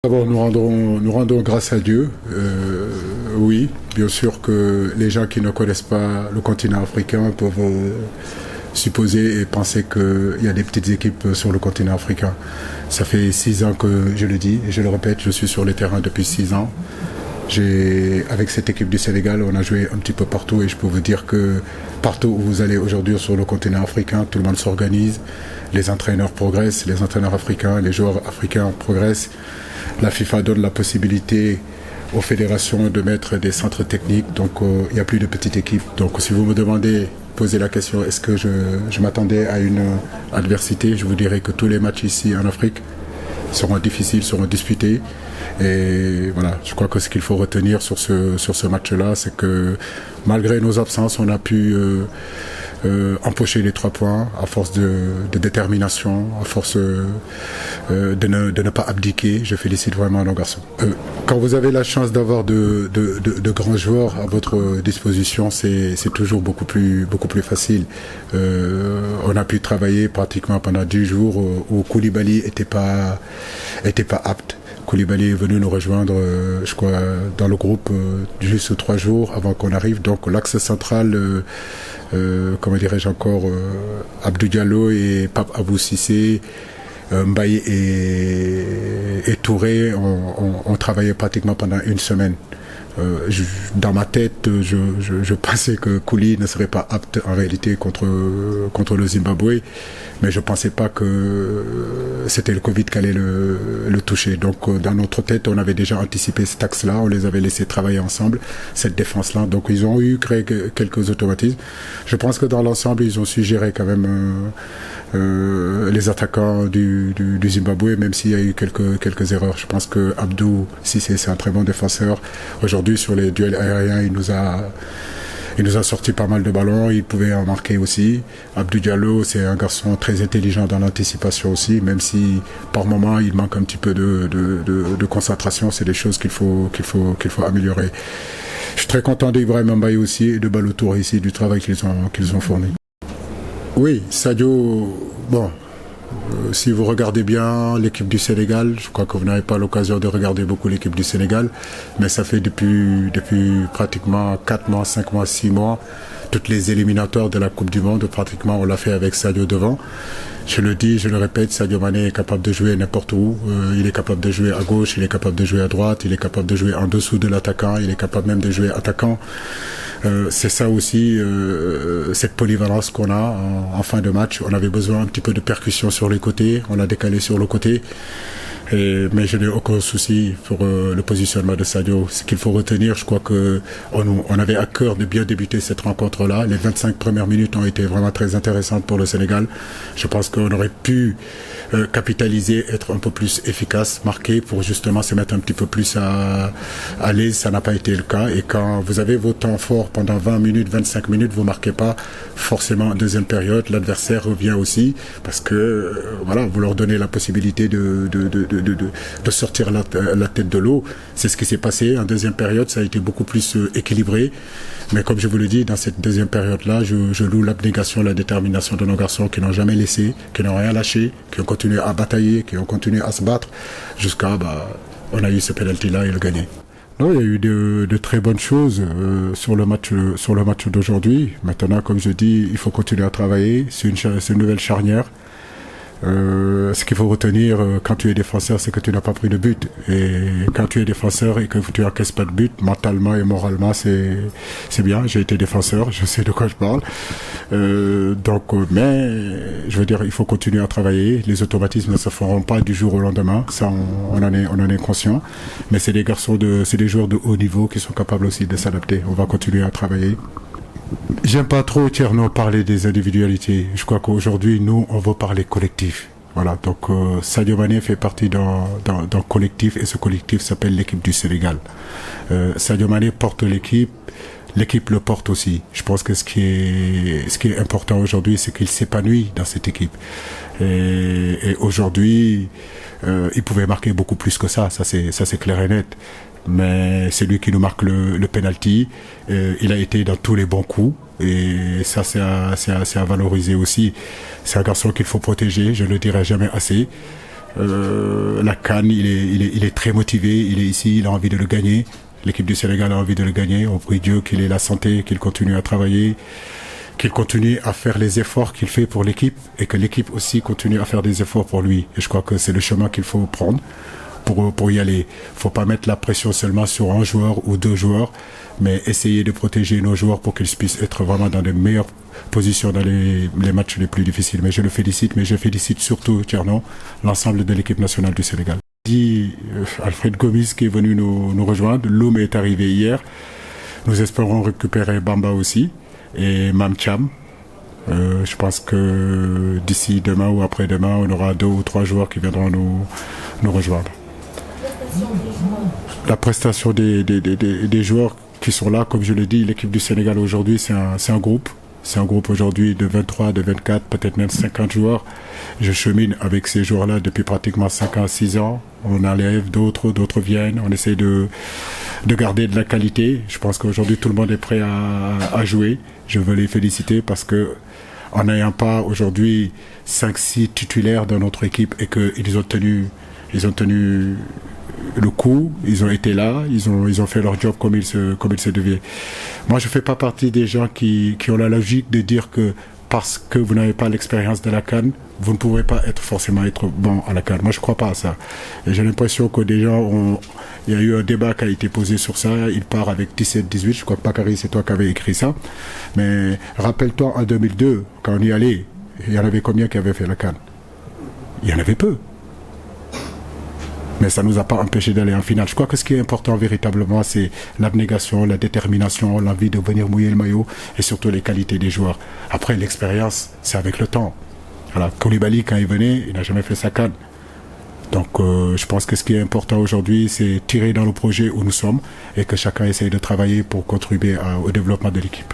D'abord, nous rendons grâce à Dieu. Oui, bien sûr que les gens qui ne connaissent pas le continent africain peuvent supposer et penser qu'il y a des petites équipes sur le continent africain. Ça fait 6 ans que je le dis et je le répète, je suis sur le terrain depuis 6 ans. Avec cette équipe du Sénégal, on a joué un petit peu partout et je peux vous dire que partout où vous allez aujourd'hui sur le continent africain, tout le monde s'organise, les entraîneurs progressent, les entraîneurs africains, les joueurs africains progressent. La FIFA donne la possibilité aux fédérations de mettre des centres techniques, donc il n'y a plus de petites équipes. Donc si vous me demandez, posez la question, est-ce que je m'attendais à une adversité, je vous dirais que tous les matchs ici en Afrique seront difficiles, seront disputés. Et voilà, je crois que ce qu'il faut retenir sur ce match-là, c'est que malgré nos absences, on a pu empocher les 3 points à force de détermination, à force de ne pas abdiquer. Je félicite vraiment nos garçons. Quand vous avez la chance d'avoir de grands joueurs à votre disposition, c'est toujours beaucoup plus facile. On a pu travailler pratiquement pendant 10 jours où Koulibaly était pas apte. Koulibaly est venu nous rejoindre, je crois, dans le groupe juste 3 jours avant qu'on arrive. Donc l'axe central, comment dirais-je encore, Abdou Diallo et Pape Abou Cissé, Mbaye et Touré ont travaillé pratiquement pendant 1 semaine. Dans ma tête, je pensais que Kouli ne serait pas apte en réalité contre le Zimbabwe, mais je ne pensais pas que c'était le Covid qui allait le toucher. Donc dans notre tête, on avait déjà anticipé cet axe-là, on les avait laissés travailler ensemble, cette défense-là. Donc ils ont créé quelques automatismes. Je pense que dans l'ensemble, ils ont su gérer quand même les attaquants du Zimbabwe, même s'il y a eu quelques erreurs. Je pense que Abdou Cissé, c'est un très bon défenseur. Aujourd'hui, sur les duels aériens, il nous a sorti pas mal de ballons, il pouvait en marquer aussi. Abdou Diallo, c'est un garçon très intelligent dans l'anticipation aussi, même si par moment il manque un petit peu de concentration, c'est des choses qu'il faut améliorer. Je suis très content d'Ibrahim Mbaye aussi et de Balotour ici, du travail qu'ils ont fourni. Oui, Sadio, bon, si vous regardez bien l'équipe du Sénégal, je crois que vous n'avez pas l'occasion de regarder beaucoup l'équipe du Sénégal, mais ça fait depuis pratiquement 4 mois, 5 mois, 6 mois, toutes les éliminatoires de la Coupe du Monde, pratiquement on l'a fait avec Sadio devant. Je le dis, je le répète, Sadio Mané est capable de jouer n'importe où. Il est capable de jouer à gauche, il est capable de jouer à droite, il est capable de jouer en dessous de l'attaquant, il est capable même de jouer attaquant. C'est ça aussi, cette polyvalence qu'on a en fin de match. On avait besoin un petit peu de percussion sur les côtés, on l'a décalé sur le côté. Mais je n'ai aucun souci pour le positionnement de Sadio. Ce qu'il faut retenir, je crois qu'on avait à cœur de bien débuter cette rencontre-là. Les 25 premières minutes ont été vraiment très intéressantes pour le Sénégal. Je pense qu'on aurait pu capitaliser, être un peu plus efficace, marquer pour justement se mettre un petit peu plus à l'aise. Ça n'a pas été le cas. Et quand vous avez vos temps forts pendant 20 minutes, 25 minutes, vous ne marquez pas forcément en deuxième période. L'adversaire revient aussi parce que voilà, vous leur donnez la possibilité de sortir la tête de l'eau. C'est ce qui s'est passé. En deuxième période, ça a été beaucoup plus équilibré. Mais comme je vous le dis, dans cette deuxième période-là, je loue l'abnégation, la détermination de nos garçons qui n'ont jamais laissé, qui n'ont rien lâché, qui ont continué à batailler, qui ont continué à se battre jusqu'à, on a eu ce penalty-là et le gagner. Non, il y a eu de très bonnes choses sur le match d'aujourd'hui. Maintenant, comme je dis, il faut continuer à travailler. C'est une nouvelle charnière. Ce qu'il faut retenir quand tu es défenseur, c'est que tu n'as pas pris de but. Et quand tu es défenseur et que tu n'encaisses pas de but, mentalement et moralement, c'est bien. J'ai été défenseur, je sais de quoi je parle. Mais je veux dire, il faut continuer à travailler. Les automatismes ne se feront pas du jour au lendemain. Ça, on en est conscient. Mais c'est des joueurs de haut niveau qui sont capables aussi de s'adapter. On va continuer à travailler. J'aime pas trop, Thierno, parler des individualités. Je crois qu'aujourd'hui, nous, on veut parler collectif. Voilà, donc Sadio Mané fait partie d'un collectif et ce collectif s'appelle l'équipe du Sénégal. Sadio Mané porte l'équipe le porte aussi. Je pense que ce qui est important aujourd'hui, c'est qu'il s'épanouit dans cette équipe. Et aujourd'hui, il pouvait marquer beaucoup plus que ça c'est clair et net. Mais c'est lui qui nous marque le penalty. Il a été dans tous les bons coups. Et ça, c'est à valoriser aussi. C'est un garçon qu'il faut protéger, je ne le dirai jamais assez. La CAN, il est très motivé, il est ici, il a envie de le gagner. L'équipe du Sénégal a envie de le gagner. On prie Dieu qu'il ait la santé, qu'il continue à travailler, qu'il continue à faire les efforts qu'il fait pour l'équipe et que l'équipe aussi continue à faire des efforts pour lui. Et je crois que c'est le chemin qu'il faut prendre pour y aller. Faut pas mettre la pression seulement sur un joueur ou deux joueurs, mais essayer de protéger nos joueurs pour qu'ils puissent être vraiment dans de meilleures positions dans les matchs les plus difficiles. Mais je le félicite, mais je félicite surtout, Thierno, l'ensemble de l'équipe nationale du Sénégal. Alfred Gomis qui est venu nous rejoindre. Loum est arrivé hier. Nous espérons récupérer Bamba aussi et Mam Cham. Je pense que d'ici demain ou après-demain, on aura 2 ou 3 joueurs qui viendront nous rejoindre. La prestation des joueurs qui sont là, comme je l'ai dit, l'équipe du Sénégal aujourd'hui, c'est un groupe. C'est un groupe aujourd'hui de 23, de 24, peut-être même 50 joueurs. Je chemine avec ces joueurs-là depuis pratiquement 5 ans, 6 ans. On enlève d'autres viennent. On essaie de garder de la qualité. Je pense qu'aujourd'hui, tout le monde est prêt à jouer. Je veux les féliciter parce que en n'ayant pas aujourd'hui 5-6 titulaires dans notre équipe et qu'ils ont tenu le coup, ils ont été là, ils ont fait leur job comme il se devait. Moi, je fais pas partie des gens qui ont la logique de dire que parce que vous n'avez pas l'expérience de la CAN, vous ne pouvez pas forcément être bon à la CAN. Moi, je crois pas à ça. Et j'ai l'impression que des gens il y a eu un débat qui a été posé sur ça. Il part avec 17-18. Je crois que Bakary, c'est toi qui avais écrit ça. Mais rappelle-toi, en 2002, quand on y allait, il y en avait combien qui avaient fait la CAN? Il y en avait peu. Mais ça ne nous a pas empêché d'aller en finale. Je crois que ce qui est important véritablement, c'est l'abnégation, la détermination, l'envie de venir mouiller le maillot et surtout les qualités des joueurs. Après, l'expérience, c'est avec le temps. Voilà, Koulibaly, quand il venait, il n'a jamais fait sa CAN. Donc, je pense que ce qui est important aujourd'hui, c'est tirer dans le projet où nous sommes et que chacun essaye de travailler pour contribuer au développement de l'équipe.